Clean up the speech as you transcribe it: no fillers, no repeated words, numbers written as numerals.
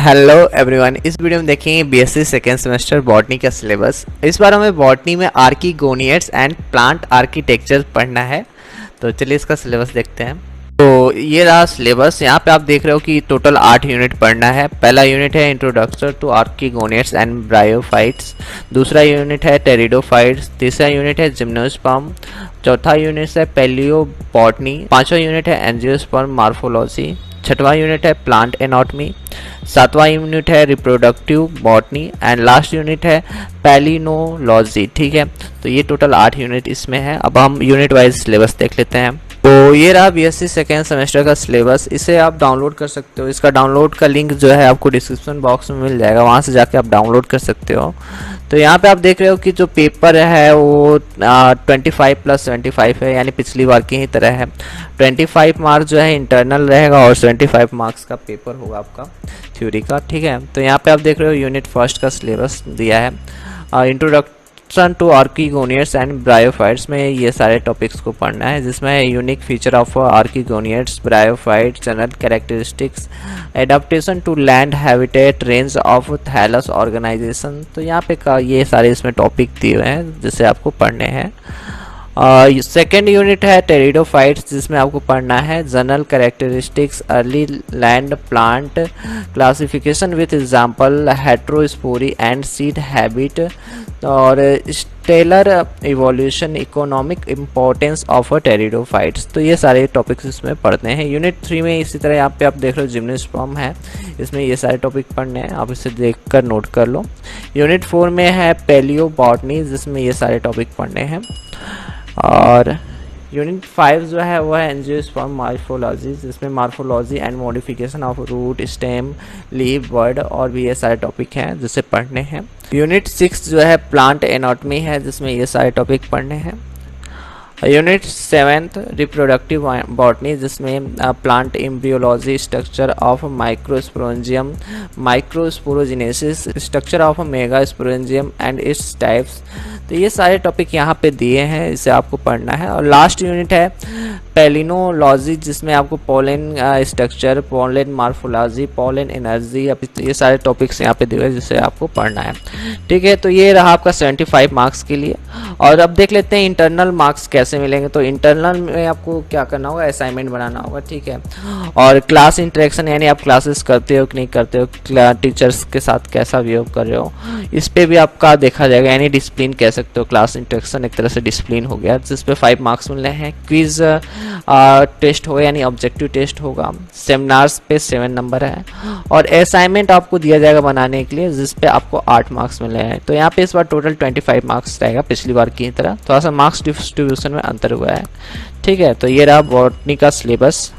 Hello everyone, इस video में देखेंगे बीएससी सेकेंड सेमेस्टर बॉटनी का सिलेबस। इस बार हमें बॉटनी में आर्किगोनियट्स एंड प्लांट आर्किटेक्चर पढ़ना है। तो चलिए इसका सिलेबस देखते हैं। तो ये रहा सिलेबस। यहाँ पे आप देख रहे हो कि टोटल 8 यूनिट पढ़ना है। पहला यूनिट है introduction to archegoniates and bryophytes. दूसरा यूनिट है टेरिडोफाइट्स। तीसरा यूनिट है जिम्नोस्पर्म। चौथा यूनिट है पैलियो बॉटनी। पांचवा यूनिट है एंजियोस्पर्म मार्फोलॉजी। छठवां यूनिट है प्लांट एनाटॉमी। सातवां यूनिट है reproductive botany and last unit है पैलिनोलॉजी। ठीक है, तो ये टोटल 8 यूनिट इसमें है। अब हम यूनिट वाइज सिलेबस देख लेते हैं। तो ये रहा बीएससी सेकेंड सेमेस्टर का सिलेबस। इसे आप डाउनलोड कर सकते हो। इसका डाउनलोड का लिंक जो है आपको डिस्क्रिप्शन बॉक्स में मिल जाएगा, वहाँ से जाके आप डाउनलोड कर सकते हो। तो यहाँ पे आप देख रहे हो कि जो पेपर है वो 25+75 है, यानी पिछली बार की ही तरह है। 25 मार्क्स जो है इंटरनल रहेगा और 75 मार्क्स का पेपर होगा आपका थ्योरी का। ठीक है, तो यहाँ पे आप देख रहे हो यूनिट फर्स्ट का सिलेबस दिया है। Introduction to archegoniates and bryophytes में ये सारे टॉपिक्स को पढ़ना है, जिसमें unique feature of archegoniates, bryophytes, general characteristics, adaptation to land habitat, range of thallus organisation. तो यहाँ पे ये सारे इसमें टॉपिक दिए हुए हैं जिसे आपको पढ़ने हैं। सेकेंड यूनिट है टेरिडोफाइट्स, जिसमें आपको पढ़ना है general characteristics, early land plant classification with example, heterospory and seed habit और stelar evolution, economic importance of pteridophytes. तो ये सारे टॉपिक्स इसमें पढ़ते हैं। यूनिट 3 में इसी तरह यहाँ पे आप देख रहे हो जिम्नोस्पर्म है, इसमें ये सारे टॉपिक पढ़ने हैं, आप इसे देख कर नोट कर लो। यूनिट 4 में है पैलियो बॉटनी, जिसमें ये सारे टॉपिक पढ़ने हैं। और यूनिट 5 जो है वो है एंजियोस्पर्म मार्फोलॉजी, जिसमें morphology and modification of root, stem, leaf, bird और भी ये सारे टॉपिक हैं जिसे पढ़ने हैं। यूनिट 6 जो है प्लांट एनाटॉमी है, जिसमें ये सारे टॉपिक पढ़ने हैं। यूनिट 7 रिप्रोडक्टिव बॉटनी, जिसमें plant embryology, structure of microsporangium, microsporogenesis, structure of megasporangium and its types. तो ये सारे टॉपिक यहाँ पे दिए हैं, इसे आपको पढ़ना है। और लास्ट यूनिट है पैलिनोलॉजी, जिसमें आपको pollen structure, pollen morphology, pollen energy, ये सारे टॉपिक्स यहाँ पे दिए हैं जिसे आपको पढ़ना है। ठीक है, तो ये रहा आपका 75 मार्क्स के लिए। और अब देख लेते हैं इंटरनल मार्क्स कैसे मिलेंगे। तो इंटरनल में आपको क्या करना होगा, असाइनमेंट बनाना होगा। ठीक है, और क्लास इंटरेक्शन, यानी आप क्लासेस करते हो कि नहीं करते हो, टीचर्स के साथ कैसा बिहेव कर रहे हो, इस पे भी आपका देखा जाएगा, यानी डिसिप्लिन कह सकते हो। क्लास इंटरेक्शन एक तरह से डिसिप्लिन हो गया, जिस पे 5 मार्क्स मिलने हैं। क्विज टेस्ट होगा, यानी ऑब्जेक्टिव टेस्ट होगा। सेमिनार्स पे 7 नंबर है और असाइनमेंट आपको दिया जाएगा बनाने के लिए, जिस पे आपको 8 मार्क्स मिले हैं। तो यहाँ पे इस बार टोटल 25 मार्क्स रहेगा, पिछली बार की तरह थोड़ा सा मार्क्स डिस्ट्रीब्यूशन में अंतर हुआ है। ठीक है, तो ये रहा बॉटनी का सिलेबस।